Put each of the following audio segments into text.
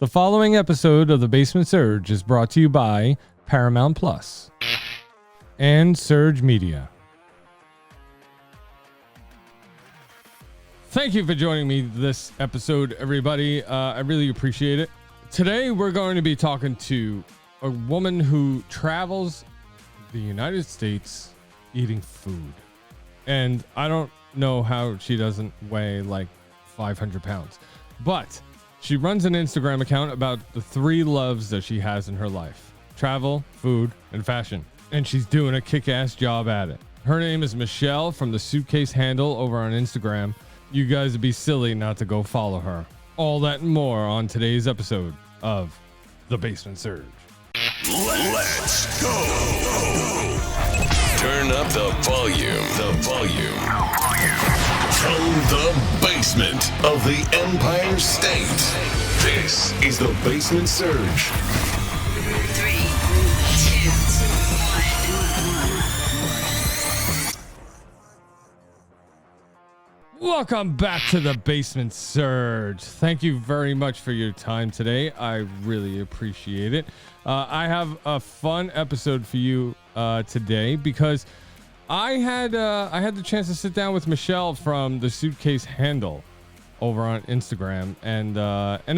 The following episode of The Basement Surge is brought to you by Paramount Plus and Surge Media. Thank you for joining me this episode, everybody. I really appreciate it. Today, we're going to be talking to a woman who travels the United States eating food. And I don't know how she doesn't weigh like 500 pounds, but she runs an Instagram account about the three loves that she has in her life: travel, food, and fashion. And she's doing a kick-ass job at it. Her name is Michelle from the Suitcase handle over on Instagram. You guys would be silly not to go follow her. All that and more on today's episode of The Basement Surge. Let's go. Turn up the volume. From the basement of the Empire State, this is The Basement Surge. 3, 2, 1. Welcome back to The Basement Surge. Thank you very much for your time today. I really appreciate it. I have a fun episode for you today because I had the chance to sit down with Michelle from the Suitcase handle over on Instagram, and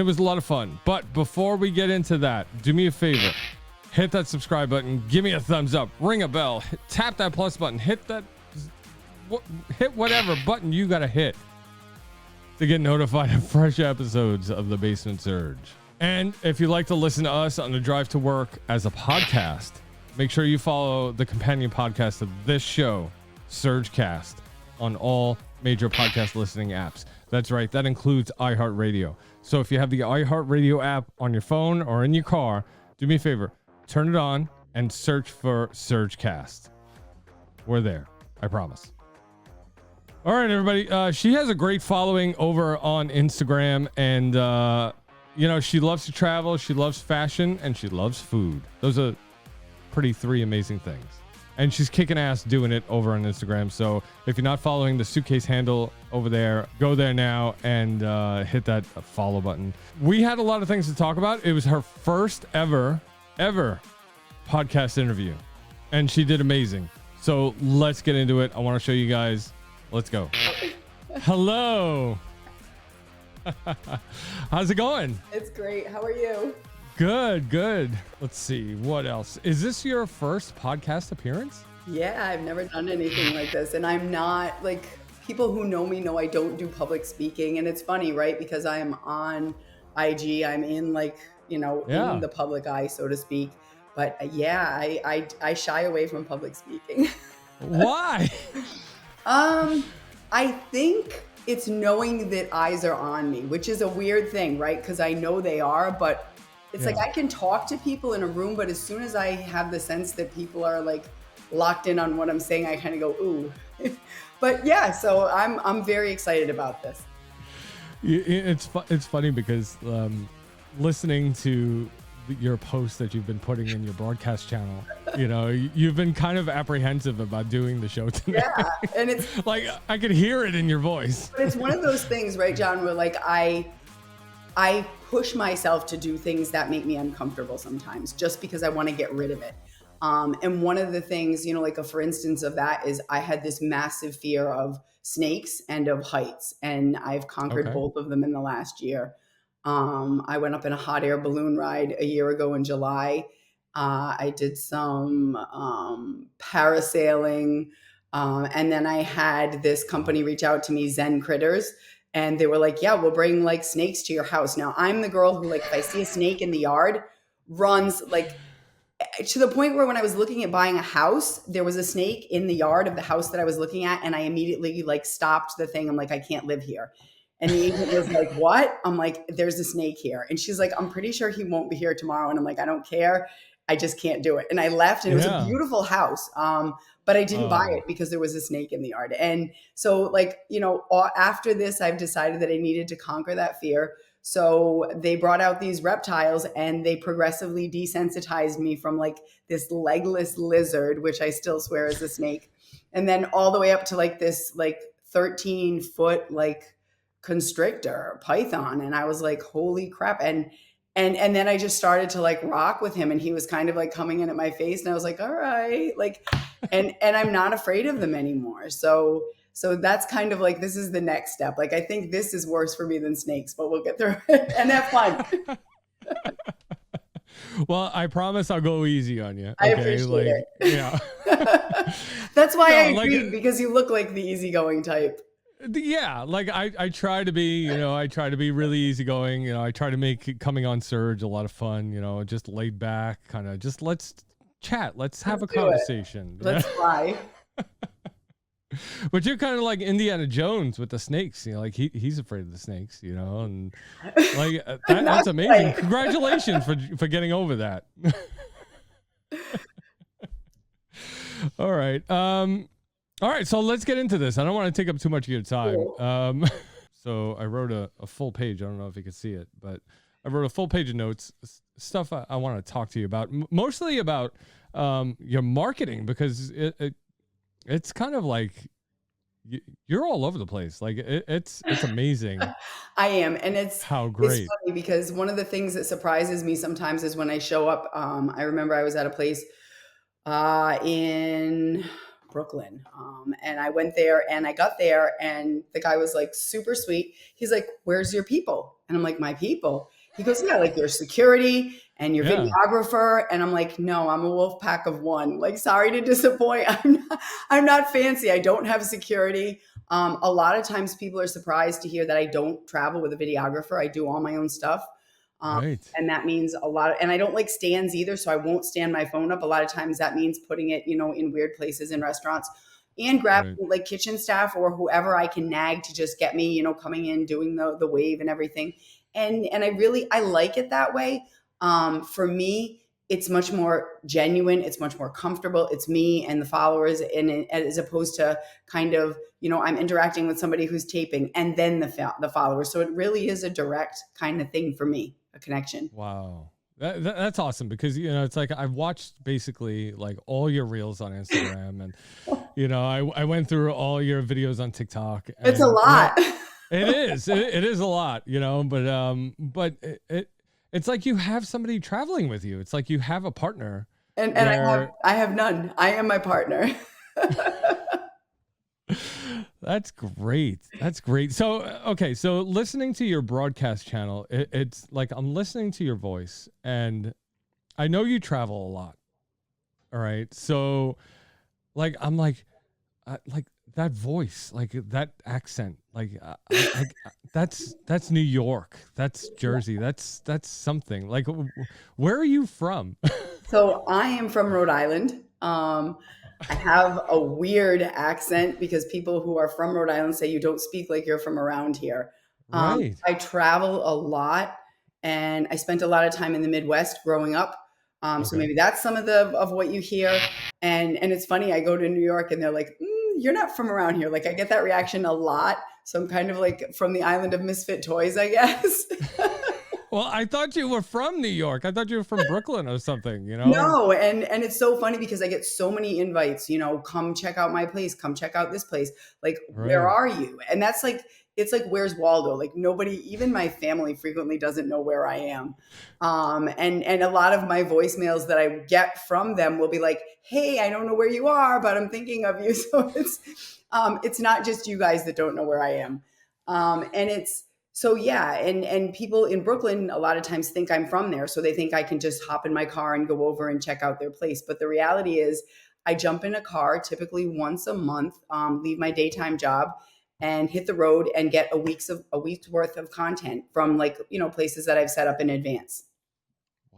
it was a lot of fun. But before we get into that, do me a favor. Hit that subscribe button, give me a thumbs up, ring a bell, tap that plus button, hit whatever button you gotta hit to get notified of fresh episodes of The Basement Surge. And if you like to listen to us on the drive to work as a podcast, make sure you follow the companion podcast of this show, Surgecast, on all major podcast listening apps. That's right, that includes iHeartRadio. So if you have the iHeartRadio app on your phone or in your car, do me a favor, turn it on and search for Surgecast. We're there, I promise. All right, everybody. She has a great following over on Instagram, and she loves to travel, she loves fashion, and she loves food. Those are three amazing things. And she's kicking ass doing it over on Instagram. So if you're not following the Suitcase handle over there, go there now and hit that follow button. We had a lot of things to talk about. It was her first ever podcast interview, and she did amazing. So let's get into it. I want to show you guys. Let's go. Hello. How's it going? It's great. How are you? Good. Let's see. What else? Is this your first podcast appearance? Yeah, I've never done anything like this. And I'm not, like, people who know me know I don't do public speaking. And it's funny, right? Because I am on IG. I'm in, in the public eye, so to speak. But yeah, I shy away from public speaking. Why? I think it's knowing that eyes are on me, which is a weird thing, right? Because I know they are, but it's like I can talk to people in a room, but as soon as I have the sense that people are like locked in on what I'm saying, I kind of go, ooh. But yeah, so I'm very excited about this. It's funny because listening to your posts that you've been putting in your broadcast channel, you've been kind of apprehensive about doing the show tonight. Yeah, and it's like I could hear it in your voice. But it's one of those things, right, John, where like I push myself to do things that make me uncomfortable sometimes just because I want to get rid of it. And one of the things, for instance of that is I had this massive fear of snakes and of heights, and I've conquered both of them in the last year. I went up in a hot air balloon ride a year ago in July. I did some parasailing. And then I had this company reach out to me, Zen Critters. And they were like, yeah, we'll bring like snakes to your house. Now I'm the girl who, like, if I see a snake in the yard, runs, like, to the point where when I was looking at buying a house, there was a snake in the yard of the house that I was looking at. And I immediately like stopped the thing. I'm like, I can't live here. And the agent was like, what? I'm like, there's a snake here. And she's like, I'm pretty sure he won't be here tomorrow. And I'm like, I don't care. I just can't do it. And I left, and it was a beautiful house. But I didn't buy it because there was a snake in the yard. And so after this, I've decided that I needed to conquer that fear. So they brought out these reptiles, and they progressively desensitized me from like this legless lizard, which I still swear is a snake. And then all the way up to like this, like 13-foot, like constrictor python. And I was like, holy crap. And And then I just started to like rock with him, and he was kind of like coming in at my face, and I was like, all right, like, and I'm not afraid of them anymore. So that's kind of like, this is the next step. Like, I think this is worse for me than snakes, but we'll get through it and have fun. Well, I promise I'll go easy on you. I appreciate it. Yeah. That's why I like, agreed, because you look like the easygoing type. yeah, like I try to be, I try to be really easygoing. I try to make coming on Surge a lot of fun, just laid back, kind of just let's chat. Let's have a conversation. Let's fly. But you're kind of like Indiana Jones with the snakes, like he's afraid of the snakes, and like that's amazing. Right. Congratulations for getting over that. All right. All right, so let's get into this. I don't want to take up too much of your time. Cool. So I wrote a full page. I don't know if you can see it, but I wrote a full page of notes, stuff I want to talk to you about, mostly about your marketing, because it's kind of like you're all over the place. Like it's amazing. I am, and it's how great. It's funny because one of the things that surprises me sometimes is when I show up. I remember I was at a place in Brooklyn. And I went there, and I got there, and the guy was like super sweet. He's like, "Where's your people?" And I'm like, "My people?" He goes, "Yeah, like your security and your videographer." And I'm like, "No, I'm a wolf pack of one. Like, sorry to disappoint. I'm not fancy. I don't have security." A lot of times people are surprised to hear that I don't travel with a videographer. I do all my own stuff. Right. And that means a lot and I don't like stands either. So I won't stand my phone up. A lot of times that means putting it, in weird places in restaurants, and grabbing like kitchen staff or whoever I can nag to just get me, coming in, doing the wave and everything. And I like it that way. For me, it's much more genuine. It's much more comfortable. It's me and the followers, and as opposed to kind of, I'm interacting with somebody who's taping and then the followers. So it really is a direct kind of thing for me, a connection. Wow. That's awesome, because, it's like I've watched basically like all your reels on Instagram, and, I went through all your videos on TikTok. And, it's a lot. It is. It is a lot, but it's like you have somebody traveling with you. It's like you have a partner. And I have none. I am my partner. That's great. That's great. So, okay. So listening to your broadcast channel, it's like I'm listening to your voice, and I know you travel a lot. All right. So like, I'm like that voice, like that accent, like that's New York. That's Jersey. That's something. Like, where are you from? So I am from Rhode Island. I have a weird accent because people who are from Rhode Island say you don't speak like you're from around here. Right. I travel a lot, and I spent a lot of time in the Midwest growing up. So maybe that's some of what you hear. And it's funny, I go to New York and they're like, "You're not from around here." Like, I get that reaction a lot. So I'm kind of like from the island of misfit toys, I guess. Well, I thought you were from New York. I thought you were from Brooklyn or something, No, and it's so funny because I get so many invites, come check out my place, come check out this place. Like, where are you? And that's like, it's like, where's Waldo? Like, nobody, even my family frequently doesn't know where I am. And a lot of my voicemails that I get from them will be like, "Hey, I don't know where you are, but I'm thinking of you." So it's not just you guys that don't know where I am. So yeah, and people in Brooklyn a lot of times think I'm from there. So they think I can just hop in my car and go over and check out their place. But the reality is I jump in a car typically once a month, leave my daytime job and hit the road and get a week's worth of content from places that I've set up in advance.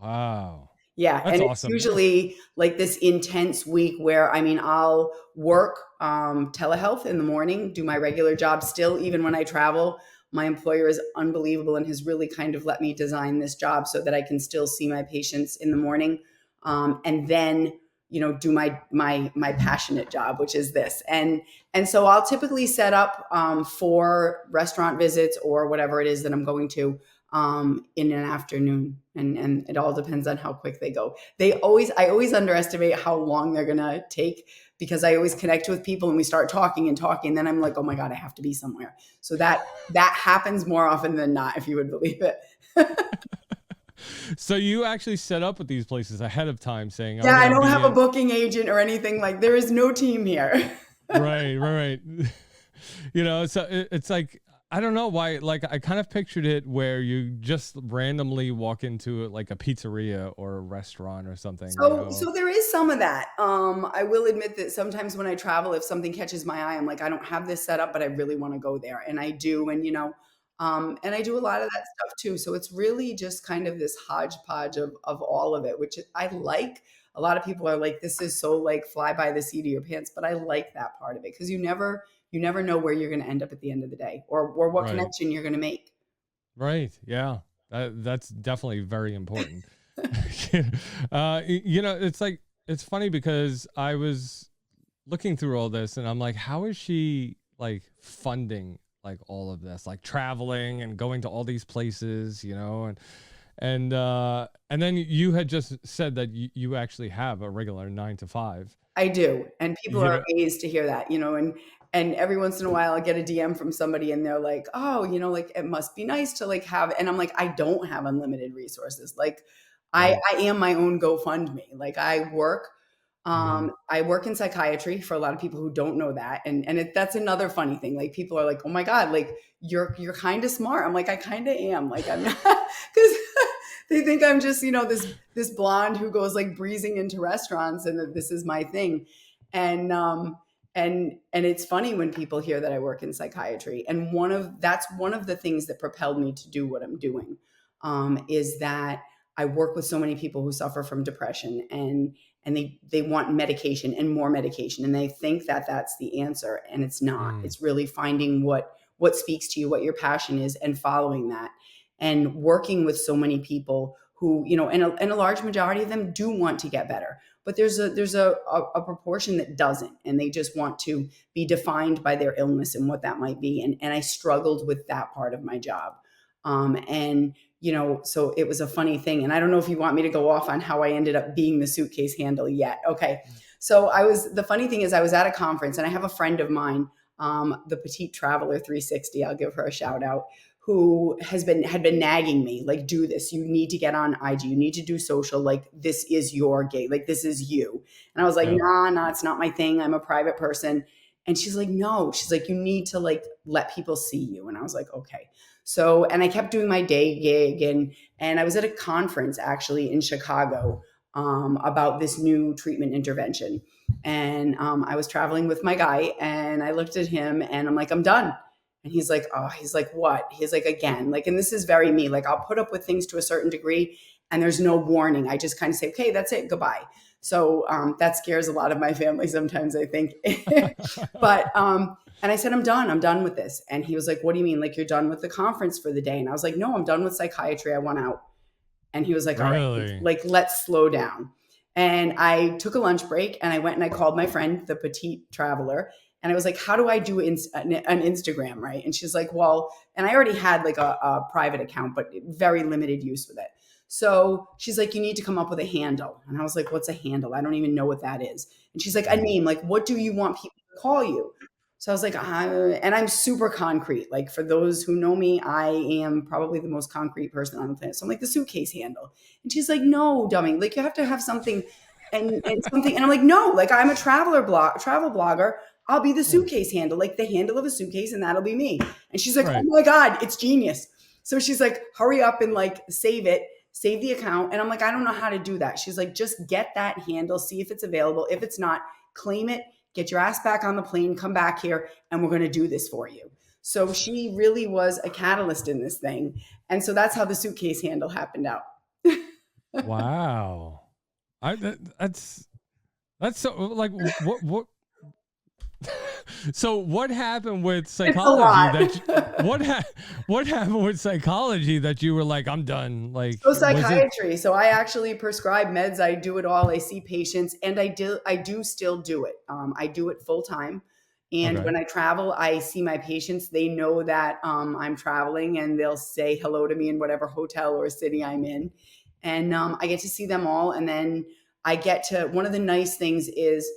Wow. Yeah. That's and awesome. It's usually like this intense week where, I'll work telehealth in the morning, do my regular job still, even when I travel. My employer is unbelievable and has really kind of let me design this job so that I can still see my patients in the morning. And then, do my passionate job, which is this. And so I'll typically set up for restaurant visits or whatever it is that I'm going to in an afternoon. And it all depends on how quick they go. I always underestimate how long they're going to take, because I always connect with people and we start talking. And then I'm like, oh my God, I have to be somewhere. So that happens more often than not, if you would believe it. So you actually set up with these places ahead of time saying, I'm Yeah, I going to don't be have a in. booking agent or anything. Like, there is no team here. Right. So it's like, I don't know why, like I kind of pictured it where you just randomly walk into it like a pizzeria or a restaurant or something, So there is some of that. I will admit that sometimes when I travel, if something catches my eye, I'm like, I don't have this set up, but I really want to go there. And I do. And I do a lot of that stuff too. So it's really just kind of this hodgepodge of all of it, which I like. A lot of people are like, this is so like fly by the seat of your pants, but I like that part of it because you never know where you're going to end up at the end of the day or what Right. connection you're going to make. Right. Yeah. That's definitely very important. It's like, it's funny because I was looking through all this and I'm like, how is she like funding like all of this, like traveling and going to all these places, and then you had just said that you actually have a regular 9 to 5. I do, and people You are know, amazed to hear that, and every once in a while I get a DM from somebody and they're like, "Oh, like it must be nice to like have," and I'm like, "I don't have unlimited resources. Like right. I am my own GoFundMe. Like Hmm. I work in psychiatry for a lot of people who don't know that. That's another funny thing. Like people are like, "Oh my God, like you're kind of smart." I'm like, "I kind of am." Like I'm not because they think I'm just, this blonde who goes like breezing into restaurants and that this is my thing. And it's funny when people hear that I work in psychiatry. And that's one of the things that propelled me to do what I'm doing, is that I work with so many people who suffer from depression and they want medication and more medication and they think that that's the answer, and it's not. Mm. It's really finding what speaks to you, what your passion is, and following that, and working with so many people who, and a large majority of them do want to get better, but there's a proportion that doesn't, and they just want to be defined by their illness and what that might be, and I struggled with that part of my job. And so it was a funny thing. And I don't know if you want me to go off on how I ended up being the suitcase handle yet. Okay. So the funny thing is I was at a conference and I have a friend of mine, the Petite Traveler 360, I'll give her a shout out, who had been nagging me, like, do this, you need to get on IG, you need to do social, like this is your gig, like this is you. And I was like, Yeah. nah, it's not my thing. I'm a private person. And she's like, no, she's like, you need to like let people see you. And I was like, okay. So, and I kept doing my day gig and I was at a conference actually in Chicago, about this new treatment intervention. And I was traveling with my guy and I looked at him and I'm like, I'm done. And he's like, oh, he's like, what? He's like, again, like, and this is very me. Like, I'll put up with things to a certain degree and there's no warning. I just kind of say, okay, that's it. Goodbye. So that scares a lot of my family sometimes, I think. But, and I said, I'm done. I'm done with this. And he was like, what do you mean? Like, you're done with the conference for the day? And I was like, no, I'm done with psychiatry. I want out. And he was like, all right, Really? like, let's slow down. And I took a lunch break and I went and I called my friend, the Petite Traveler. And I was like, how do I do an Instagram? Right. And she's like, well, and I already had like a private account, but very limited use with it. So she's like, you need to come up with a handle. And I was like, what's a handle? I don't even know what that is. And she's like, a name, like, what do you want people to call you? So I was like, and I'm super concrete. Like, for those who know me, I am probably the most concrete person on the planet. So I'm like, the suitcase handle. And she's like, no, dummy. Like, you have to have something and something. And I'm like, no, like, I'm a travel blogger. I'll be the Yeah. suitcase handle, like the handle of a suitcase, and that'll be me. And she's like, oh Right. my God, it's genius. So she's like, hurry up and like save the account. And I'm like, I don't know how to do that. She's like, just get that handle, see if it's available. If it's not, claim it, get your ass back on the plane, come back here, and we're going to do this for you. So she really was a catalyst in this thing. And so that's how the suitcase handle happened out. Wow. That's so like what so what happened with It's a psychology lot. what happened with psychology that you were like, I'm done? Like, So was it? psychiatry. So I actually prescribe meds. I do it all. I see patients, and I do still do it. I do it full time. And Okay. when I travel, I see my patients. They know that I'm traveling, and they'll say hello to me in whatever hotel or city I'm in, and I get to see them all. And then I get to. One of the nice things is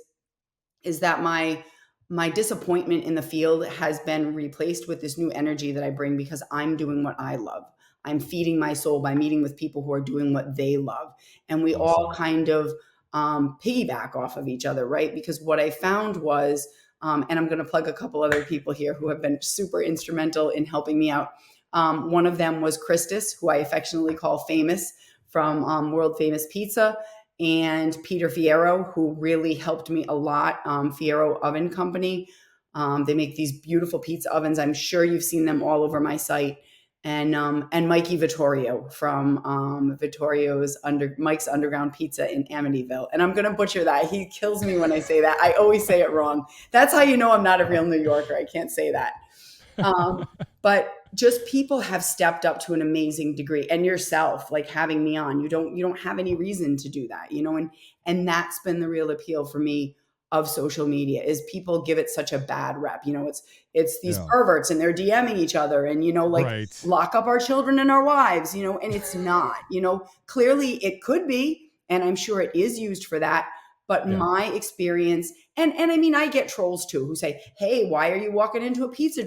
that my disappointment in the field has been replaced with this new energy that I bring because I'm doing what I love. I'm feeding my soul by meeting with people who are doing what they love. And we all Awesome. kind of piggyback off of each other, right? Because what I found was, and I'm going to plug a couple other people here who have been super instrumental in helping me out. One of them was Christus, who I affectionately call Famous from World Famous Pizza, and Peter Fierro, who really helped me a lot. Fierro Oven Company. They make these beautiful pizza ovens. I'm sure you've seen them all over my site. And Mikey Vittorio from Mike's Underground Pizza in Amityville. And I'm going to butcher that. He kills me when I say that. I always say it wrong. That's how you know I'm not a real New Yorker. I can't say that. But just people have stepped up to an amazing degree, and yourself, like having me on, you don't have any reason to do that, and that's been the real appeal for me of social media, is people give it such a bad rep. It's these perverts and they're DMing each other and, Right. lock up our children and our wives, and it's not, clearly it could be, and I'm sure it is used for that. But my experience, and I mean, I get trolls too who say, hey, why are you walking into a pizza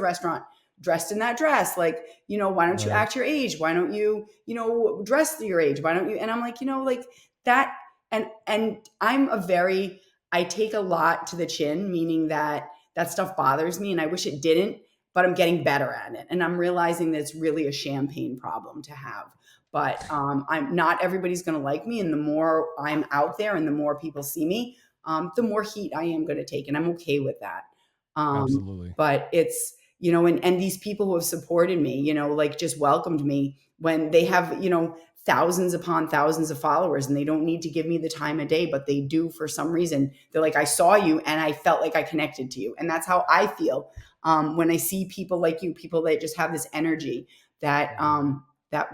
restaurant dressed in that dress? Like, why don't you act your age? Why don't you, dress your age? Why don't you? And I'm like, like that. And I take a lot to the chin, meaning that stuff bothers me and I wish it didn't, but I'm getting better at it. And I'm realizing that it's really a champagne problem to have. But I'm not everybody's going to like me. And the more I'm out there and the more people see me, the more heat I am going to take. And I'm okay with that. Absolutely. But it's, and these people who have supported me, just welcomed me when they have, thousands upon thousands of followers, and they don't need to give me the time of day, but they do for some reason. They're like, I saw you and I felt like I connected to you. And that's how I feel when I see people like you, people that just have this energy that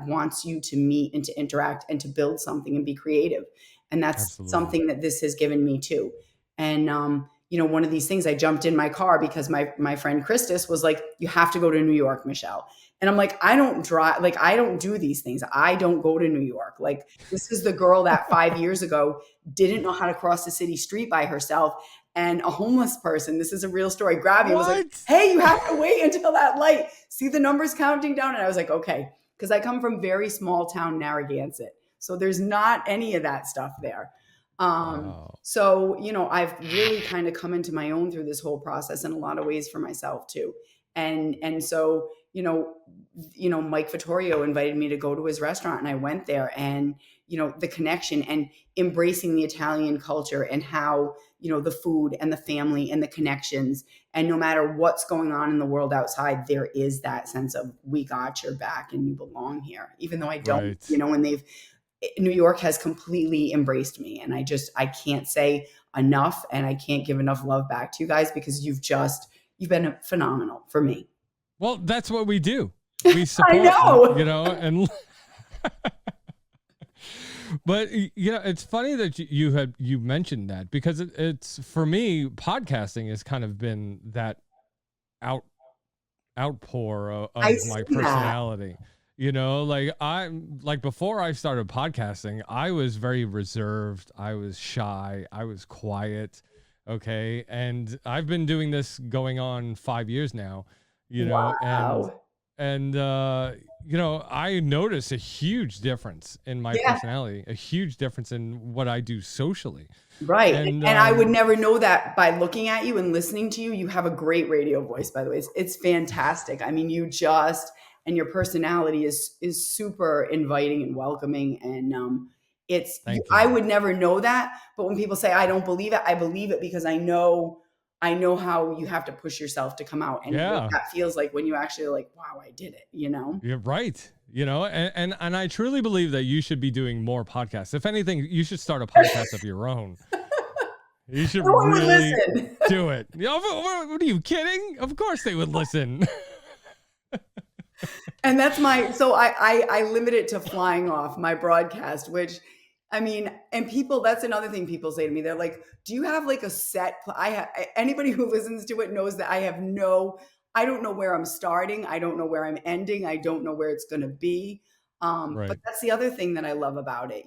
wants you to meet and to interact and to build something and be creative. And that's something that this has given me too. And, one of these things, I jumped in my car because my friend Christus was like, you have to go to New York, Michelle. And I'm like, I don't drive, like, I don't do these things. I don't go to New York. Like, this is the girl that 5 years ago didn't know how to cross the city street by herself. And a homeless person, this is a real story, grabbed me and was like, hey, you have to wait until that light. See the numbers counting down? And I was like, okay. Because I come from very small town Narragansett. So there's not any of that stuff there. So, I've really kind of come into my own through this whole process in a lot of ways for myself too. And so, Mike Vittorio invited me to go to his restaurant, and I went there, and, the connection and embracing the Italian culture and how, the food and the family and the connections, and no matter what's going on in the world outside, there is that sense of, we got your back and you belong here, even though I don't, and New York has completely embraced me. And I can't say enough, and I can't give enough love back to you guys, because you've been phenomenal for me. Well, that's what we do. We support, I know. And but it's funny that you mentioned that, because it's for me, podcasting has kind of been that outpour of my personality. Before I started podcasting, I was very reserved. I was shy. I was quiet. Okay. And I've been doing this going on 5 years now, Wow. and I notice a huge difference in my personality, a huge difference in what I do socially. Right. And I would never know that by looking at you and listening to you. You have a great radio voice, by the way. It's fantastic. I mean, and your personality is super inviting and welcoming. And I would never know that. But when people say, I don't believe it, I believe it, because I know how you have to push yourself to come out. And what that feels like when you actually are like, wow, I did it, You're right. And I truly believe that you should be doing more podcasts. If anything, you should start a podcast of your own. You should really do it. What are you kidding? Of course they would listen. And that's so I limit it to flying off my broadcast, which, I mean, and people, that's another thing people say to me. They're like, do you have like a set? Anybody who listens to it knows that I don't know where I'm starting. I don't know where I'm ending. I don't know where it's going to be. But that's the other thing that I love about it,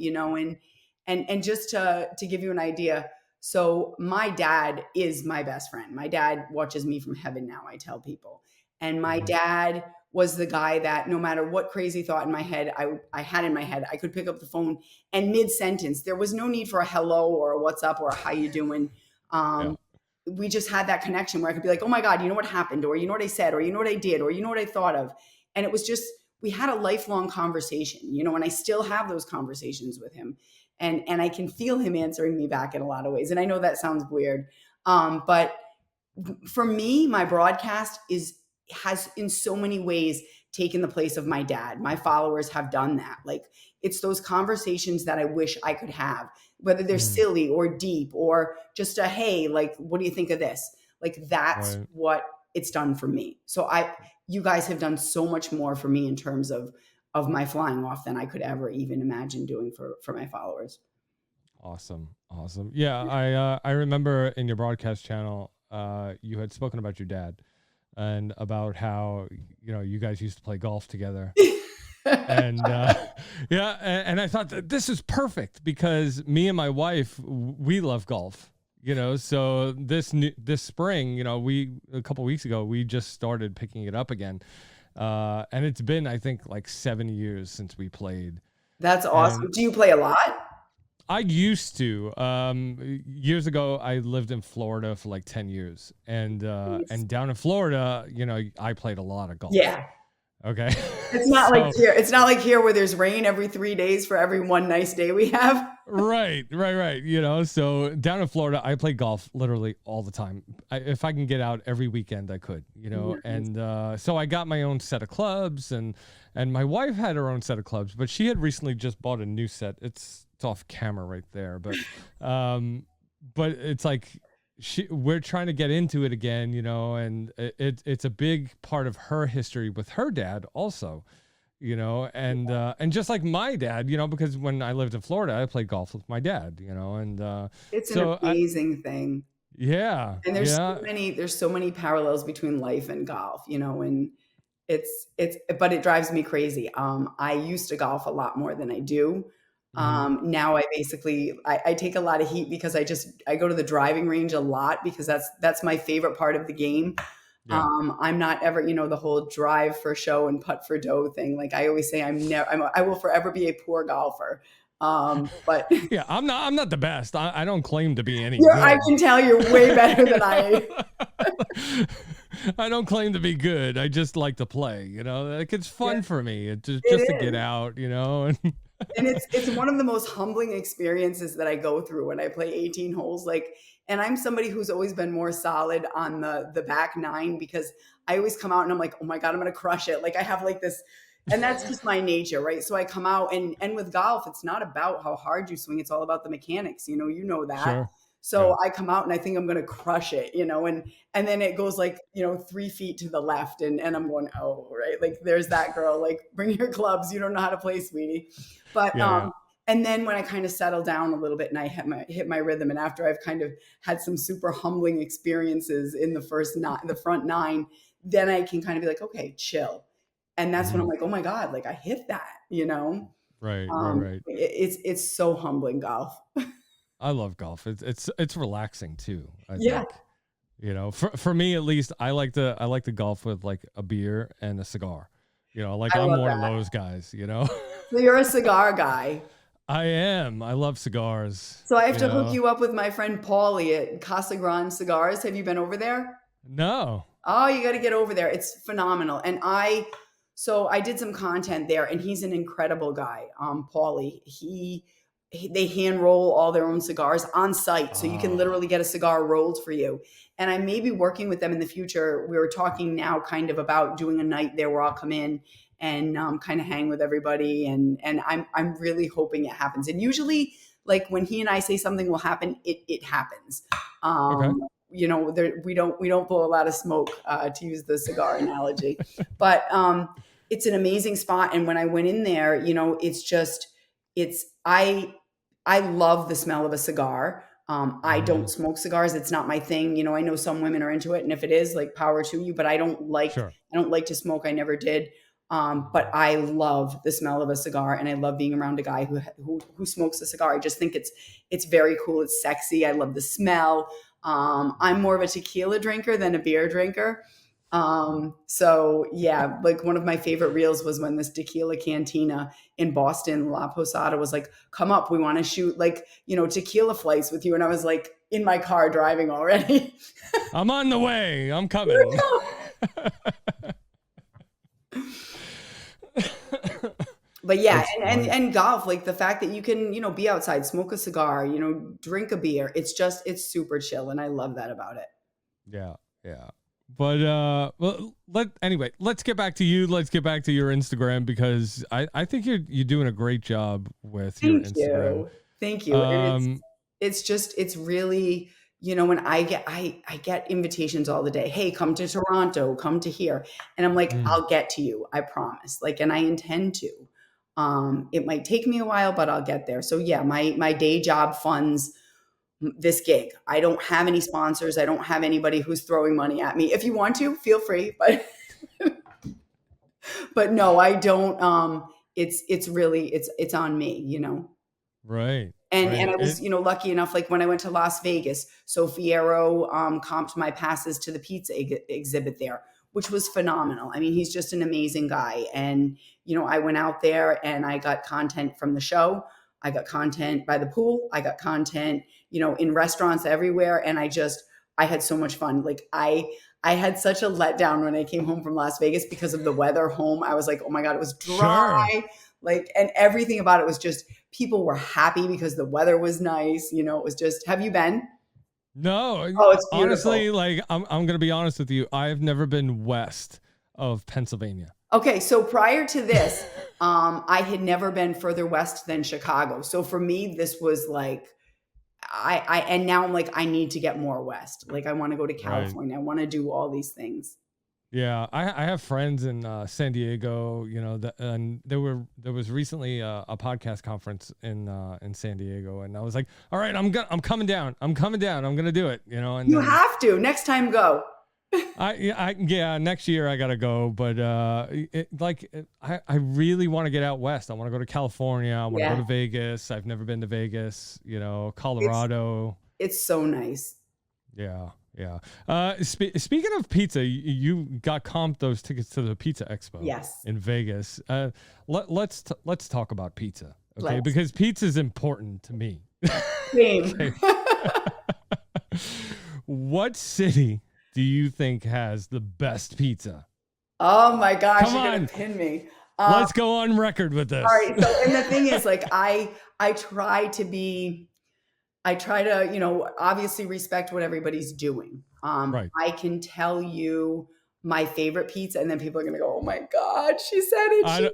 and just to give you an idea. So my dad is my best friend. My dad watches me from heaven now, I tell people. And my dad was the guy that no matter what crazy thought in my head I had in my head, I could pick up the phone and mid-sentence, there was no need for a hello or a what's up or a how you doing. Yeah. We just had that connection where I could be like, oh my God, you know what happened? Or you know what I said? Or you know what I did? Or you know what I thought of? And it was just, we had a lifelong conversation, you know, and I still have those conversations with him. And I can feel him answering me back in a lot of ways. And I know that sounds weird. But for me, my broadcast has in so many ways taken the place of my dad. My followers have done that. Like, it's those conversations that I wish I could have, whether they're silly or deep or just a, hey, like, what do you think of this? Like, that's Right. what it's done for me. So you guys have done so much more for me in terms of my flying off than I could ever even imagine doing for my followers. Awesome. Yeah, I remember in your broadcast channel, you had spoken about your dad and about how, you know, you guys used to play golf together. And yeah, and I thought that this is perfect because me and my wife, we love golf, you know. So this spring, you know, a couple weeks ago, we just started picking it up again, and it's been, I think, like 7 years since we played. That's awesome. And Do you play a lot? I used to. Years ago, I lived in Florida for like 10 years, and down in Florida, you know, I played a lot of golf. Yeah. Okay. It's not like here. It's not like here where there's rain every 3 days for every one nice day we have. Right. You know, so down in Florida, I play golf literally all the time. If I can get out every weekend, I could, you know. Nice. And so I got my own set of clubs, and my wife had her own set of clubs, but she had recently just bought a new set. It's off camera right there, but it's like we're trying to get into it again, you know, and it's a big part of her history with her dad also, you know, and just like my dad, you know, because when I lived in Florida, I played golf with my dad, you know, and It's an amazing thing. Yeah. And there's so many parallels between life and golf, you know, and but it drives me crazy. I used to golf a lot more than I do. Now I take a lot of heat because I go to the driving range a lot because that's my favorite part of the game. Yeah. I'm not ever, you know, the whole drive for show and putt for dough thing. Like I always say, I will forever be a poor golfer. But yeah, I'm not the best. I don't claim to be any yeah, good. I can tell you're way better than I am. I don't claim to be good. I just like to play, you know, like it's fun for me. It's just to get out, you know, and it's one of the most humbling experiences that I go through when I play 18 holes. Like, and I'm somebody who's always been more solid on the back nine because I always come out and I'm like, oh my God, I'm going to crush it. Like I have like this, and that's just my nature, right? So I come out and with golf, it's not about how hard you swing. It's all about the mechanics. You know that. Sure. So Yeah. I come out and I think I'm going to crush it, you know, and then it goes like, you know, 3 feet to the left and I'm going, oh, right. Like there's that girl, like bring your clubs. You don't know how to play, sweetie. But, and then when I kind of settle down a little bit and I hit my rhythm, and after I've kind of had some super humbling experiences in the front nine, then I can kind of be like, okay, chill. And that's when I'm like, oh my God, like I hit that, you know? Right. It's so humbling, golf. I love golf. It's relaxing too. I Yeah. think. You know, for me at least, I like to golf with like a beer and a cigar. You know, like I'm one of those guys, you know. So you're a cigar guy. I am. I love cigars. So I have to hook you up with my friend Paulie at Casa Grande Cigars. Have you been over there? No. Oh, you got to get over there. It's phenomenal. And I did some content there, and he's an incredible guy. Paulie, they hand roll all their own cigars on site. So you can literally get a cigar rolled for you. And I may be working with them in the future. We were talking now kind of about doing a night there where I'll come in and kind of hang with everybody. And I'm really hoping it happens. And usually like when he and I say something will happen, it happens. Okay. You know, we don't blow a lot of smoke, to use the cigar analogy, but it's an amazing spot. And when I went in there, you know, I love the smell of a cigar. I don't smoke cigars. It's not my thing. You know, I know some women are into it, and if it is, like, power to you, but I don't like to smoke. I never did. But I love the smell of a cigar, and I love being around a guy who smokes a cigar. I just think it's very cool. It's sexy. I love the smell. I'm more of a tequila drinker than a beer drinker. So yeah, like one of my favorite reels was when this tequila cantina in Boston, La Posada, was like, come up, we want to shoot like, tequila flights with you. And I was like in my car driving already. I'm on the way. I'm coming. But yeah, and golf, like the fact that you can, be outside, smoke a cigar, drink a beer. It's super chill. And I love that about it. Yeah. Yeah. But well, let's get back to you. Let's get back to your Instagram, because I think you're doing a great job with your Instagram. Thank you. It's really, when I get invitations all the day. Hey, come to Toronto, come to here. And I'm like, I'll get to you. I promise. Like, and I intend to. It might take me a while, but I'll get there. So yeah, my day job funds this gig. I don't have any sponsors. I don't have anybody who's throwing money at me. If you want to, feel free, but no, I don't. It's really, it's on me, Right. And I was, lucky enough, like when I went to Las Vegas, so Fierro comped my passes to the pizza exhibit there, which was phenomenal. I mean, he's just an amazing guy. And, I went out there and I got content from the show. I got content by the pool. I got content, in restaurants everywhere. And I had so much fun. Like I had such a letdown when I came home from Las Vegas because of the weather home. I was like, oh my God, it was dry. Sure. Like, and everything about it was just, people were happy because the weather was nice. It was just, have you been? No. Oh, it's beautiful. Honestly, like I'm going to be honest with you. I've never been west of Pennsylvania. Okay. So prior to this, I had never been further west than Chicago. So for me, this was like, and now I'm like, I need to get more west. Like I want to go to California. Right. I want to do all these things. Yeah. I have friends in San Diego, and there was recently a podcast conference in San Diego. And I was like, all right, I'm coming down. I'm going to do it, and you have to next time go. Next year I gotta go, but I really want to get out west. I want to go to California. I want to go to Vegas. I've never been to Vegas. Colorado. It's so nice. Yeah. Speaking of pizza, you got comped those tickets to the Pizza Expo. Yes. In Vegas. Let's talk about pizza, okay? Because pizza is important to me. Same. What city do you think has the best pizza? Oh my gosh, you're gonna pin me. Let's go on record with this. All right. So, and the thing is, like, I try to, obviously respect what everybody's doing. Right. I can tell you my favorite pizza, and then people are gonna go, "Oh my God, she said it."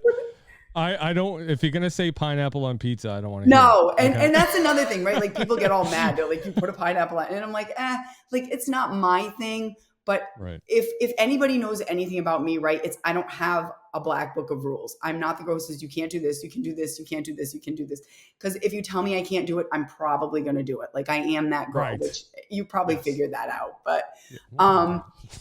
I don't. If you're gonna say pineapple on pizza, I don't want to. No, and that's another thing, right? Like people get all mad. They're like, "You put a pineapple on," and I'm like, like it's not my thing. But if anybody knows anything about me, right, I don't have a black book of rules. I'm not the girl who says you can't do this, you can do this, you can't do this, you can do this. Because if you tell me I can't do it, I'm probably going to do it. Like I am that girl, which you probably figured that out. But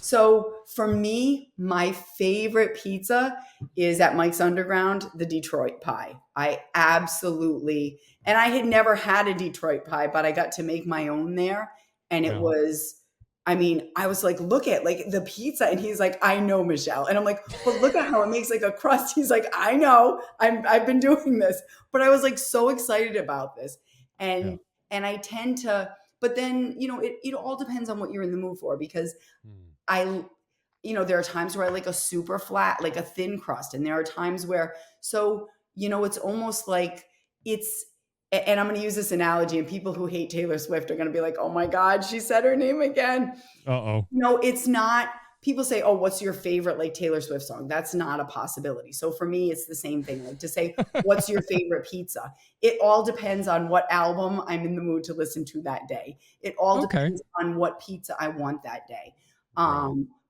so for me, my favorite pizza is at Mike's Underground, the Detroit pie. I absolutely, and I had never had a Detroit pie, but I got to make my own there, and it was. I mean, I was like, look at like the pizza. And he's like, I know, Michelle. And I'm like, but look at how it makes like a crust. He's like, I know, I've been doing this, but I was like so excited about this. And I tend to, but then, it all depends on what you're in the mood for, because there are times where I like a super flat, like a thin crust. And there are times where, it's almost like and I'm going to use this analogy, and people who hate Taylor Swift are going to be like, oh my God, she said her name again. Uh-oh. No, it's not. People say, oh, what's your favorite like Taylor Swift song? That's not a possibility. So for me, it's the same thing. Like to say, what's your favorite pizza? It all depends on what album I'm in the mood to listen to that day. It all depends on what pizza I want that day.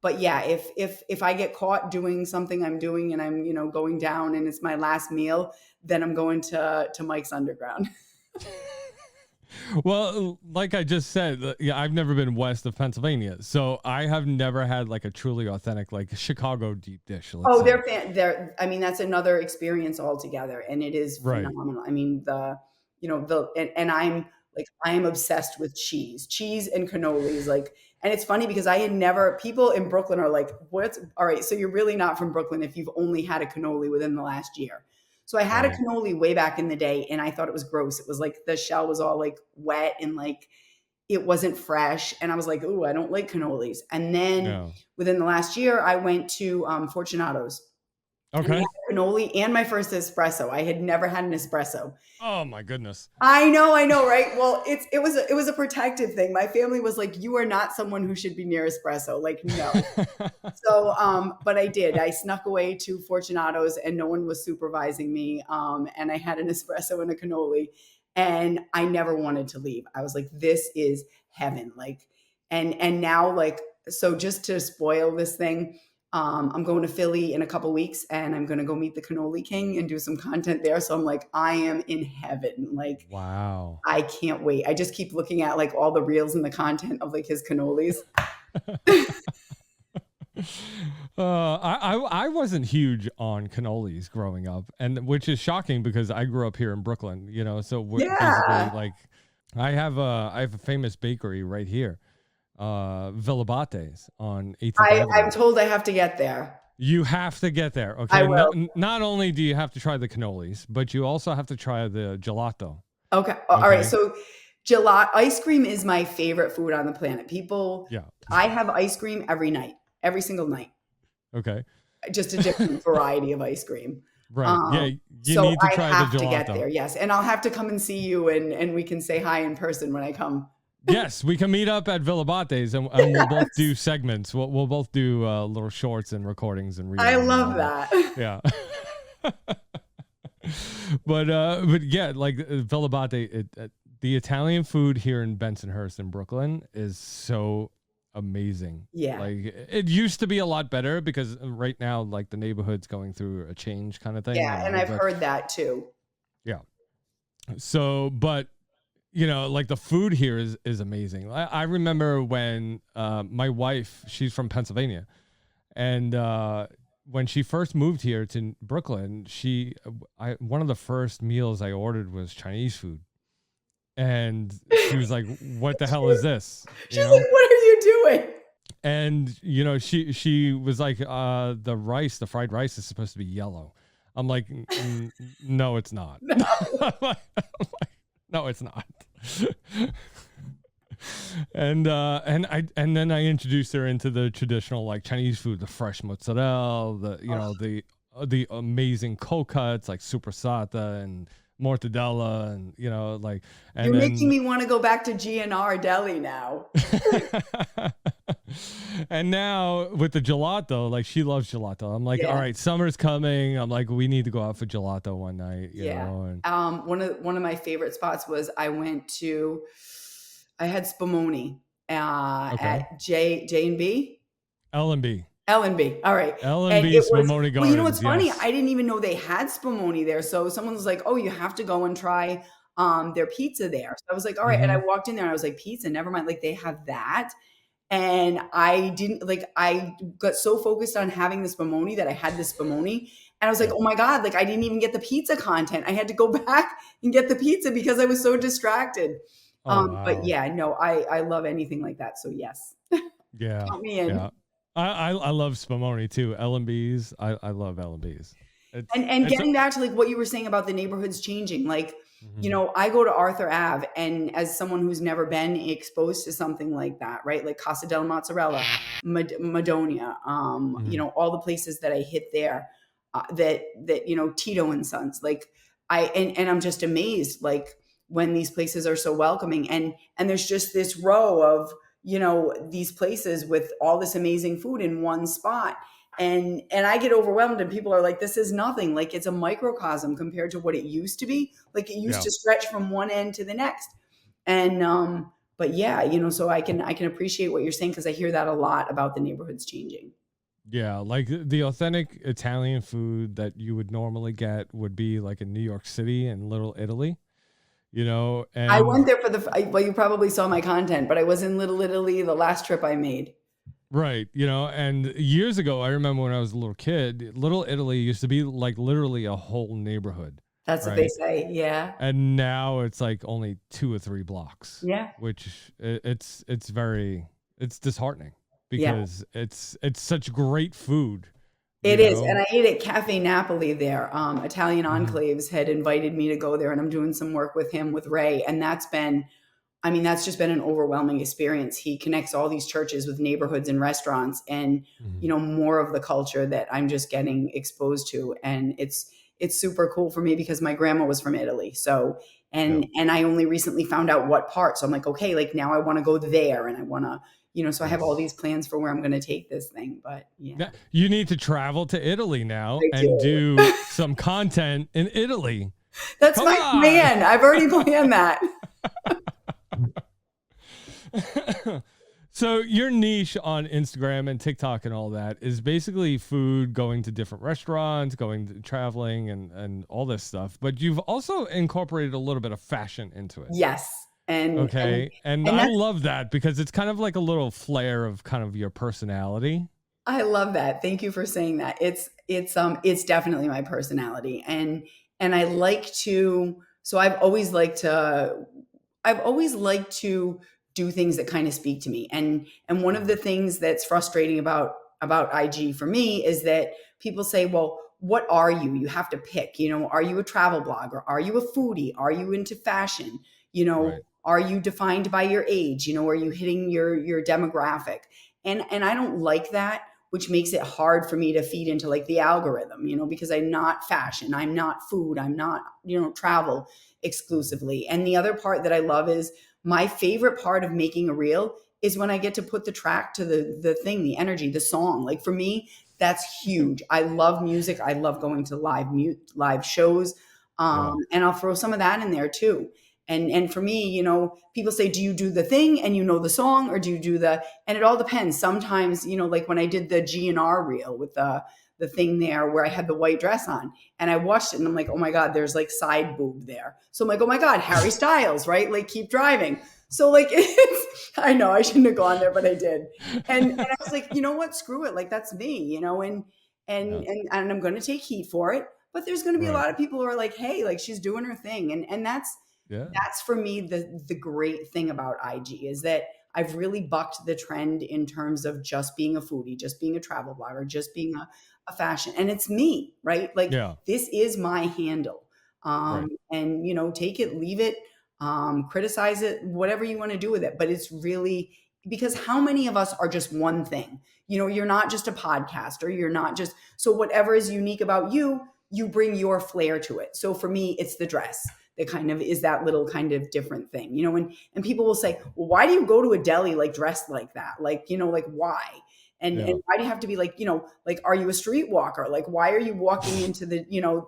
But yeah, if I get caught doing something I'm doing and I'm, going down and it's my last meal, then I'm going to Mike's Underground. Well, like I just said, I've never been west of Pennsylvania, so I have never had like a truly authentic, like Chicago deep dish. They're I mean, that's another experience altogether, and it is phenomenal. I mean, and I'm Like I am obsessed with cheese and cannolis. Like, and it's funny because I had never, people in Brooklyn are like, what's, all right, so you're really not from Brooklyn if you've only had a cannoli within the last year. So I had a Right. cannoli way back in the day and I thought it was gross. It was like the shell was all like wet and like it wasn't fresh. And I was like, oh, I don't like cannolis. And then No. within the last year, I went to Fortunato's. And they Okay. had cannoli and my first espresso. I had never had an espresso. Oh my goodness. I know, right? Well, it was a protective thing. My family was like, "You are not someone who should be near espresso." Like, no. So, but I did. I snuck away to Fortunato's, and no one was supervising me. And I had an espresso and a cannoli, and I never wanted to leave. I was like, "This is heaven!" Like, and now, like, so just to spoil this thing. I'm going to Philly in a couple weeks and I'm going to go meet the Cannoli King and do some content there. So I'm like, I am in heaven. Like, Wow. I can't wait. I just keep looking at like all the reels and the content of like his cannolis. I wasn't huge on cannolis growing up, and which is shocking because I grew up here in Brooklyn, you know, so we're basically like I have a famous bakery right here. Villabates on 18th Avenue. I'm told I have to get there. You have to get there. Okay. I will. Not only do you have to try the cannolis, but you also have to try the gelato. Okay. All right. So gelato ice cream is my favorite food on the planet. People, I have ice cream every night, every single night. Okay. Just a different variety of ice cream. Right. You so need to I try have the gelato. to get there. Yes. And I'll have to come and see you and we can say hi in person when I come. Yes, we can meet up at Villabates and we'll both do segments. We'll both do little shorts and recordings and readings. I love that. Yeah. but yeah, like Villabate, the Italian food here in Bensonhurst in Brooklyn is so amazing. Yeah. Like it used to be a lot better because right now, like the neighborhood's going through a change kind of thing. Yeah, and I've heard that too. Yeah. So, but you know, like the food here is amazing. I remember when my wife, she's from Pennsylvania, and when she first moved here to Brooklyn, one of the first meals I ordered was Chinese food, and she was like, "What the hell is this?" She's like, "What are you doing?" And you know, she was like, the fried rice is supposed to be yellow." I'm like, "No, it's not." No, it's not. and then I introduced her into the traditional like Chinese food, the fresh mozzarella, the amazing cold cuts like supersata and mortadella, and you know, like, and you're making me want to go back to GNR Deli now. And now with the gelato, like she loves gelato. I'm like, all right, summer's coming. I'm like, we need to go out for gelato one night. You know? And one of my favorite spots was I had Spumoni at J&B. L&B. L&B. All right. L&B Spumoni Gardens. Well, you know what's funny? I didn't even know they had Spumoni there. So someone was like, "Oh, you have to go and try their pizza there." So I was like, "All right." And I walked in there and I was like, "Pizza? Never mind. Like they have that." And I got so focused on having the Spumoni that I had the Spumoni. And I was like, "Oh my God, like I didn't even get the pizza content. I had to go back and get the pizza because I was so distracted." Wow. But yeah, no, I love anything like that. So yes. Yeah. Count me in. Yeah. I love Spumoni too. L&B's. I love L&B's. And getting back to like what you were saying about the neighborhoods changing, like, you know, I go to Arthur Ave, and as someone who's never been exposed to something like that, right? Like Casa del Mozzarella, Madonia, you know, all the places that I hit there, that, you know, Tito and Sons, like and I'm just amazed, like when these places are so welcoming, and there's just this row of, you know, these places with all this amazing food in one spot. And I get overwhelmed, and people are like, "This is nothing." Like it's a microcosm compared to what it used to be. Like it used to stretch from one end to the next. And, but yeah, you know, so I can appreciate what you're saying, because I hear that a lot about the neighborhoods changing. Yeah. Like the authentic Italian food that you would normally get would be like in New York City and Little Italy. You know, and I went there well, you probably saw my content, but I was in Little Italy the last trip I made. Right. You know, and years ago, I remember when I was a little kid, Little Italy used to be like literally a whole neighborhood. That's what they right? say. Yeah. And now it's like only 2 or 3 blocks, Yeah. which it's disheartening Yeah. because it's such great food, It you is. And know? I ate at Cafe Napoli there. Italian Mhm. Enclaves had invited me to go there, and I'm doing some work with him, with Ray. And that's just been an overwhelming experience. He connects all these churches with neighborhoods and restaurants and, Mhm. more of the culture that I'm just getting exposed to. And it's super cool for me because my grandma was from Italy. So, Yeah. and I only recently found out what part. So I'm like, okay, like now I want to go there and I want to, so I have all Yes. these plans for where I'm going to take this thing. But yeah, Yeah, you need to travel to Italy now I and do. do some content in Italy. That's Come my on. plan. I've already planned that. So your niche on Instagram and TikTok and all that is basically food, going to different restaurants, going to traveling and all this stuff. But you've also incorporated a little bit of fashion into it. Yes. Okay. And And I that's love that because it's kind of like a little flair of kind of your personality. I love that. Thank you for saying that. It's definitely my personality. And I like to so I've always liked to do things that kind of speak to me. And one of the things that's frustrating about IG for me is that people say, "Well, what are you? You have to pick, are you a travel blogger? Are you a foodie? Are you into fashion? Right. Are you defined by your age? Are you hitting your demographic?" And I don't like that, which makes it hard for me to feed into like the algorithm, because I'm not fashion, I'm not food, I'm not, travel exclusively. And the other part that I love is my favorite part of making a reel is when I get to put the track to the thing, the energy, the song. Like for me, that's huge. I love music. I love going to live shows. Yeah. And I'll throw some of that in there too. And for me, people say, do you do the thing and the song, or do you do and it all depends. Sometimes, like when I did the GNR reel with the thing there where I had the white dress on and I watched it and I'm like, oh my God, there's like side boob there. So I'm like, oh my God, Harry Styles, right? Like keep driving. So like, I know I shouldn't have gone there, but I did. And I was like, you know what, screw it. Like that's me, and Yeah. I'm going to take heat for it. But there's going to be a Right. lot of people who are like, hey, like she's doing her thing. And Yeah. that's for me the great thing about IG is that I've really bucked the trend in terms of just being a foodie, just being a travel blogger, just being a fashion. And it's me, right? Like Yeah. this is my handle. Right. And take it, leave it, criticize it, whatever you want to do with it. But it's really because how many of us are just one thing? You're not just a podcaster. You're not just so whatever is unique about you, you bring your flair to it. So for me, it's the dress that kind of is that little kind of different thing, and people will say, well, why do you go to a deli like dressed like that? Like, like why? And why do you have to be like, like, are you a streetwalker? Like, why are you walking into the,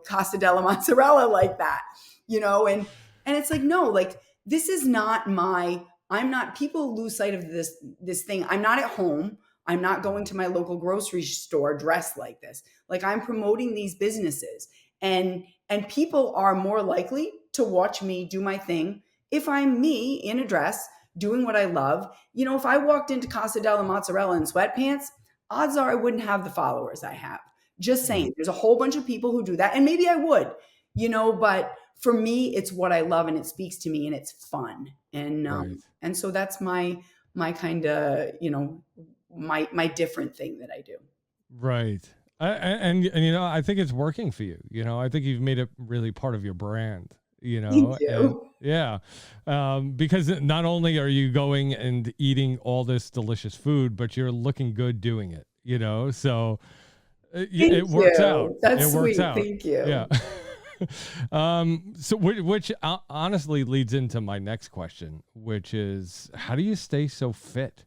Casa della Mozzarella like that? And it's like, no, like, this is not I'm not, people lose sight of this thing. I'm not at home. I'm not going to my local grocery store dressed like this. Like I'm promoting these businesses and people are more likely to watch me do my thing if I'm me in a dress doing what I love. If I walked into Casa della Mozzarella in sweatpants, odds are I wouldn't have the followers I have. Just saying, there's a whole bunch of people who do that, and maybe I would, but for me, it's what I love and it speaks to me and it's fun. Right. And so that's my kind of, my different thing that I do. Right. And I think it's working for you. I think you've made it really part of your brand, Thank you. and yeah, because not only are you going and eating all this delicious food, but you're looking good doing it, so it works out. That's it works sweet. out. Thank you. Yeah. So which honestly leads into my next question, which is how do you stay so fit?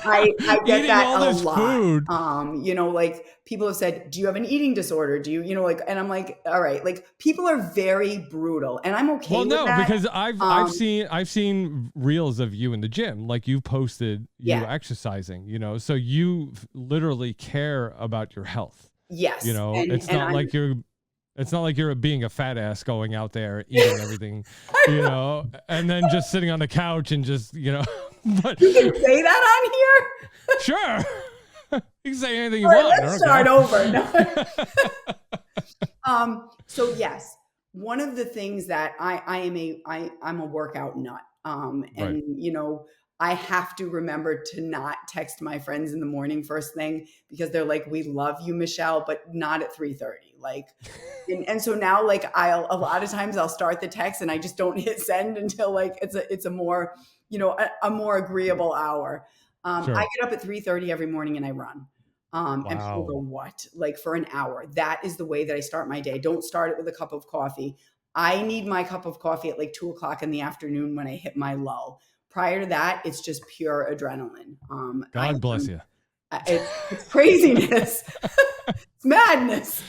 I get Eating that all a this lot. food. Like people have said, do you have an eating disorder? Do you, like, and I'm like, all right, like people are very brutal and I'm okay with that. Because I've seen reels of you in the gym, like you posted you exercising, so you literally care about your health. Yes. It's not like you're being a fat ass going out there eating everything, and then just sitting on the couch and just, but you can say that on here. Sure. You can say anything you All right, want. let's start over. No. So yes, one of the things that I'm a workout nut. And you know, I have to remember to not text my friends in the morning first thing, because they're like, we love you, Michelle, but not at 3:30. Like, and so now like a lot of times I'll start the text and I just don't hit send until like it's a more, you know, a more agreeable hour. Sure. I get up at 3:30 every morning and I run. And people go, what? Like for an hour. That is the way that I start my day. Don't start it with a cup of coffee. I need my cup of coffee at like 2:00 in the afternoon when I hit my lull. Prior to that, it's just pure adrenaline. God bless you. It's craziness. It's madness.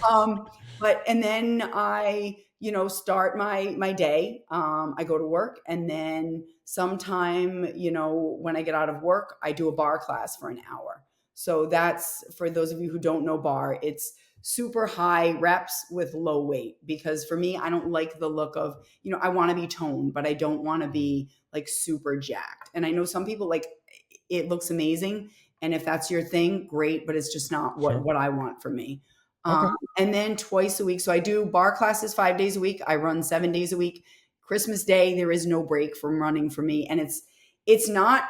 And then I, you know, start my day. I go to work, and then sometime, you know, when I get out of work, I do a bar class for an hour. So that's, for those of you who don't know bar, it's super high reps with low weight, because for me, I don't like the look of, you know, I want to be toned, but I don't want to be like super jacked. And I know some people like it looks amazing. And if that's your thing, great, but it's just not what I want for me. Okay. And then twice a week. So I do bar classes 5 days a week. I run 7 days a week. Christmas Day, there is no break from running for me. And it's not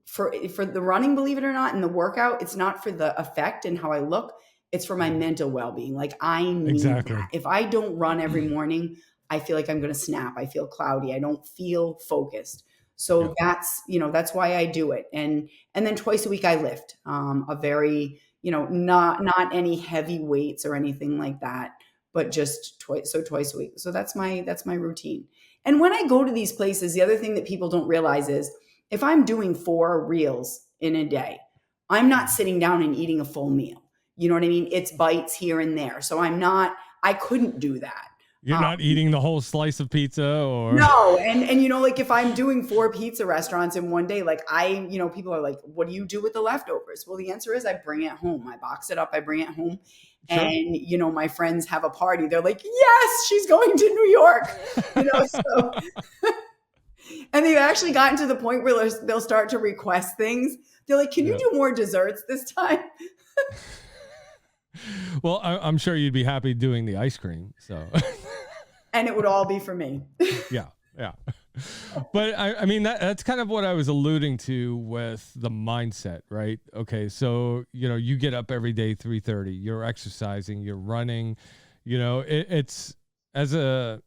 for the running, believe it or not, and the workout, it's not for the effect and how I look. It's for my mental well-being. Like I need that. If I don't run every morning, I feel like I'm going to snap. I feel cloudy. I don't feel focused. So that's, you know, that's why I do it. And then twice a week I lift, a very, you know, not any heavy weights or anything like that, but just twice a week. So that's my routine. And when I go to these places, the other thing that people don't realize is if I'm doing 4 reels in a day, I'm not sitting down and eating a full meal. You know what I mean? It's bites here and there. So I couldn't do that. You're not eating the whole slice of pizza or no. And you know, like if I'm doing 4 pizza restaurants in one day, like you know, people are like, what do you do with the leftovers? Well, the answer is I bring it home. I box it up. I bring it home. Sure. And, you know, my friends have a party. They're like, yes, she's going to New York. You know, so, and they've actually gotten to the point where they'll start to request things. They're like, can you do more desserts this time? Well, I'm sure you'd be happy doing the ice cream. So, and it would all be for me. Yeah. But I mean, that's kind of what I was alluding to with the mindset, right? Okay. So, you know, you get up every day, 3:30, you're exercising, you're running, you know, it's as a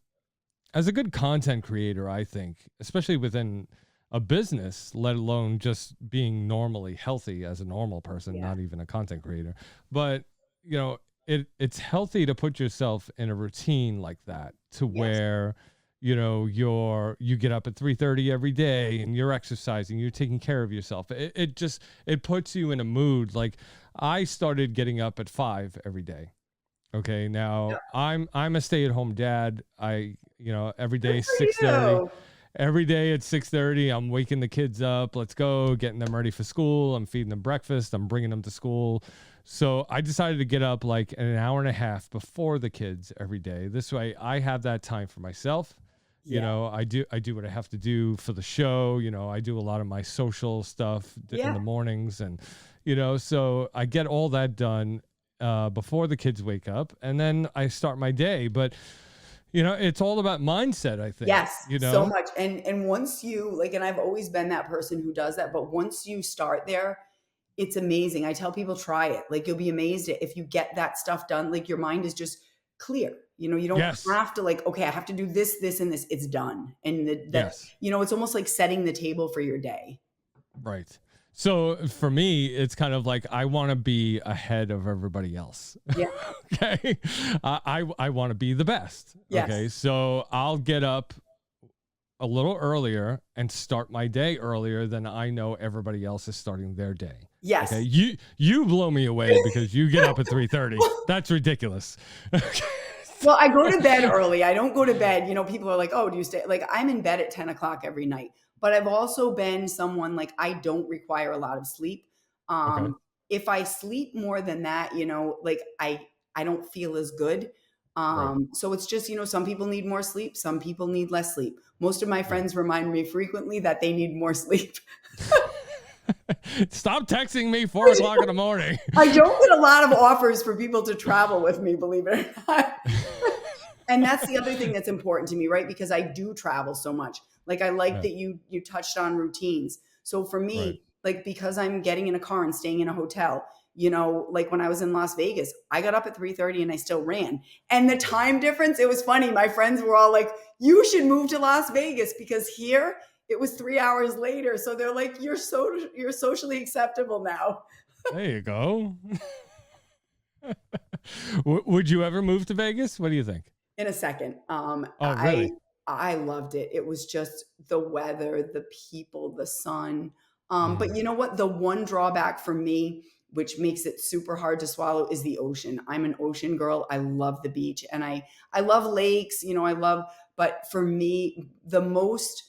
good content creator, I think, especially within a business, let alone just being normally healthy as a normal person, not even a content creator, but you know, it's healthy to put yourself in a routine like that to where, you know, you get up at 3:30 every day and you're exercising, you're taking care of yourself. It puts you in a mood. Like I started getting up at 5 every day. Okay. Now I'm a stay-at-home dad. You know, every day, 6:30. Every day at 6:30, I'm waking the kids up. Let's go, getting them ready for school. I'm feeding them breakfast. I'm bringing them to school. So I decided to get up like an hour and a half before the kids every day. This way I have that time for myself. You know, I do what I have to do for the show. You know, I do a lot of my social stuff in the mornings, and, you know, so I get all that done before the kids wake up, and then I start my day. But you know, it's all about mindset, I think. Yes, you know? So much. And once you like, and I've always been that person who does that, but once you start there, it's amazing. I tell people, try it. Like you'll be amazed if you get that stuff done. Like your mind is just clear. You know, you don't have to like, okay, I have to do this, this, and this. It's done. And you know, it's almost like setting the table for your day. Right. So for me, it's kind of like I want to be ahead of everybody else. Yeah. Okay. I want to be the best. Yes. Okay. So I'll get up a little earlier and start my day earlier than I know everybody else is starting their day. Yes. Okay. You blow me away because you get up at 3:30. That's ridiculous. Okay. Well, I go to bed early. I don't go to bed. You know, people are like, oh, do you stay? Like I'm in bed at 10 o'clock every night. But I've also been someone like I don't require a lot of sleep. If I sleep more than that, you know, like I don't feel as good. So it's just, you know, some people need more sleep. Some people need less sleep. Most of my friends remind me frequently that they need more sleep. Stop texting me 4 o'clock in the morning. I don't get a lot of offers for people to travel with me, believe it or not. And that's the other thing that's important to me, right? Because I do travel so much. Like I like that you touched on routines. So for me, like because I'm getting in a car and staying in a hotel, like when I was in Las Vegas, I got up at 3:30 and I still ran. And the time difference, it was funny. My friends were all like, you should move to Las Vegas because here it was 3 hours later. So they're like, you're socially acceptable now. There you go. Would you ever move to Vegas? What do you think? In a second. Really? I loved it. It was just the weather, the people, the sun. But you know what? The one drawback for me, which makes it super hard to swallow, is the ocean. I'm an ocean girl. I love the beach and I love lakes, but for me, the most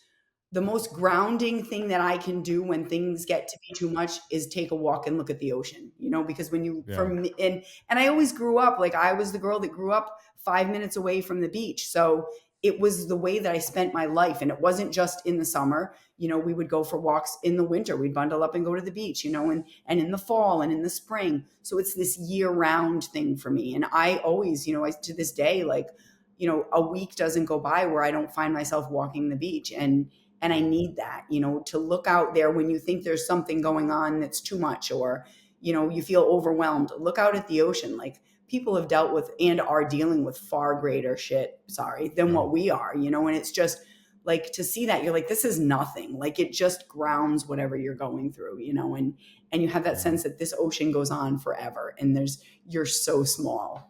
grounding thing that I can do when things get to be too much is take a walk and look at the ocean, because when you, for me, and I always grew up, like I was the girl that grew up 5 minutes away from the beach. So it was the way that I spent my life. And it wasn't just in the summer, we would go for walks in the winter, we'd bundle up and go to the beach, and in the fall and in the spring. So it's this year round thing for me. And I always, to this day, like, a week doesn't go by where I don't find myself walking the beach. And I need that, to look out there when you think there's something going on that's too much, or, you feel overwhelmed, look out at the ocean. Like people have dealt with and are dealing with far greater shit, than what we are, and it's just like to see that you're like, this is nothing. Like it just grounds whatever you're going through, and you have that sense that this ocean goes on forever and you're so small,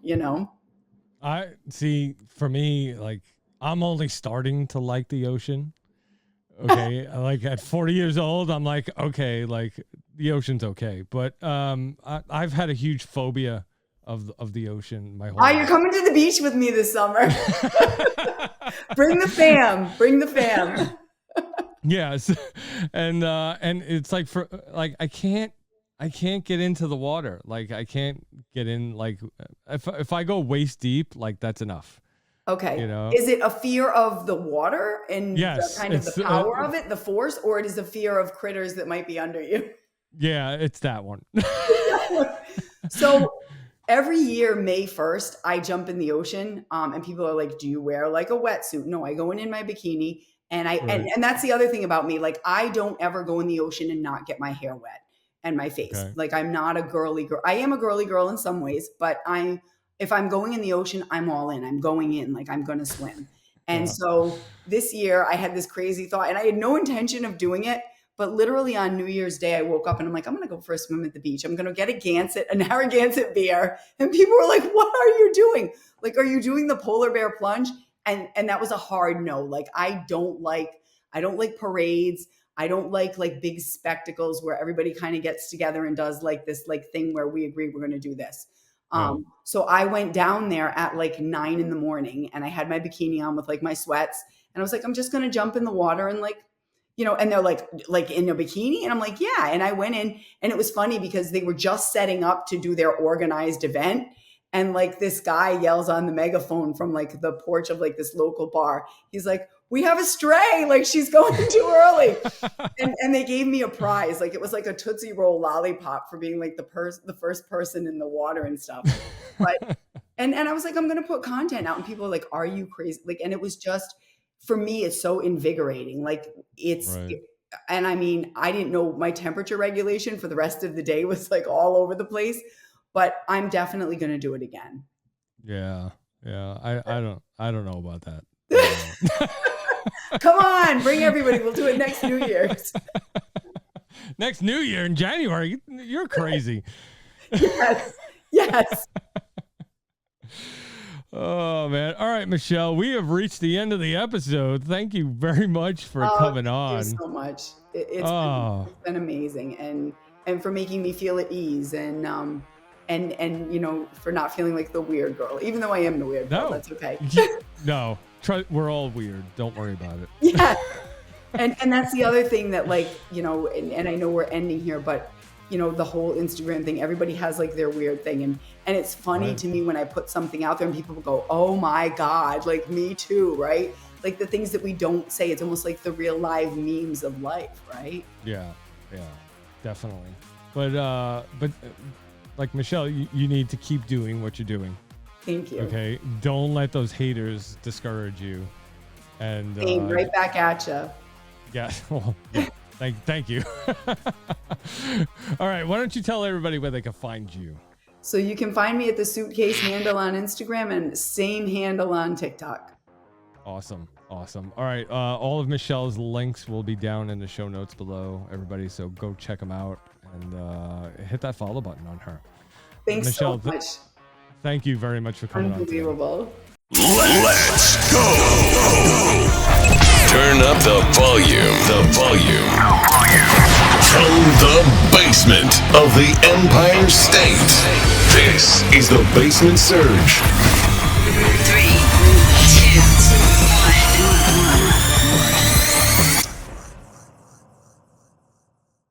I see, for me, like I'm only starting to like the ocean. Okay. Like at 40 years old, I'm like, okay, like the ocean's okay. But I've had a huge phobia of the ocean my whole life. You're coming to the beach with me this summer. Bring the fam. Yes. And it's like I can't get into the water. Like I can't get in, like if I go waist deep, like that's enough. Okay. Is it a fear of the water and yes, the power of it, the force, or it is a fear of critters that might be under you? Yeah, it's that one. So every year, May 1st, I jump in the ocean, and people are like, do you wear like a wetsuit? No, I go in my bikini. And and that's the other thing about me. Like I don't ever go in the ocean and not get my hair wet and my face. Okay. Like I'm not a girly girl. I am a girly girl in some ways, but if I'm going in the ocean, I'm all in. I'm going in, like I'm going to swim. And so this year I had this crazy thought and I had no intention of doing it, but literally on New Year's Day, I woke up and I'm like, I'm going to go for a swim at the beach. I'm going to get a Narragansett beer. And people were like, what are you doing? Like, are you doing the polar bear plunge? And that was a hard no. Like, I don't like parades. I don't like big spectacles where everybody kind of gets together and does like this like thing where we agree we're going to do this. So I went down there at like 9 a.m. and I had my bikini on with like my sweats and I was like, I'm just going to jump in the water and like, and they're like in a bikini. And I'm like, yeah. And I went in and it was funny because they were just setting up to do their organized event. And like this guy yells on the megaphone from like the porch of like this local bar. He's like, we have a stray, like she's going too early. and they gave me a prize. Like it was like a Tootsie Roll lollipop for being like the first person in the water and stuff. But and I was like, I'm going to put content out and people are like, are you crazy? Like, and it was just, for me, it's so invigorating. Like and I mean, I didn't know my temperature regulation for the rest of the day was like all over the place, but I'm definitely going to do it again. Yeah. Yeah. I don't know about that. Come on, bring everybody. We'll do it next New Year's. Next New Year in January. You're crazy. Yes. Oh, man. All right, Michelle, we have reached the end of the episode. Thank you very much for coming on. Thank you so much. It's been amazing and for making me feel at ease and for not feeling like the weird girl, even though I am the weird girl. That's okay. No. We're all weird. Don't worry about it. Yeah. And that's the other thing that and I know we're ending here, but the whole Instagram thing, everybody has like their weird thing. And it's funny to me when I put something out there and people go, oh my God, like me too. Right. Like the things that we don't say, it's almost like the real live memes of life. Right. Yeah, definitely. But like Michelle, you need to keep doing what you're doing. Thank you. Okay. Don't let those haters discourage you. And Aim right back at you. yeah. Well, yeah. Thank you. All right. Why don't you tell everybody where they can find you? So you can find me at the Suitcase handle on Instagram and same handle on TikTok. Awesome. All right. All of Michelle's links will be down in the show notes below, everybody. So go check them out and hit that follow button on her. Thanks Michelle, so much. Thank you very much for coming on today. Unbelievable. Let's go. Turn up the volume. From the basement of the Empire State. This is the Basement Surge. 3,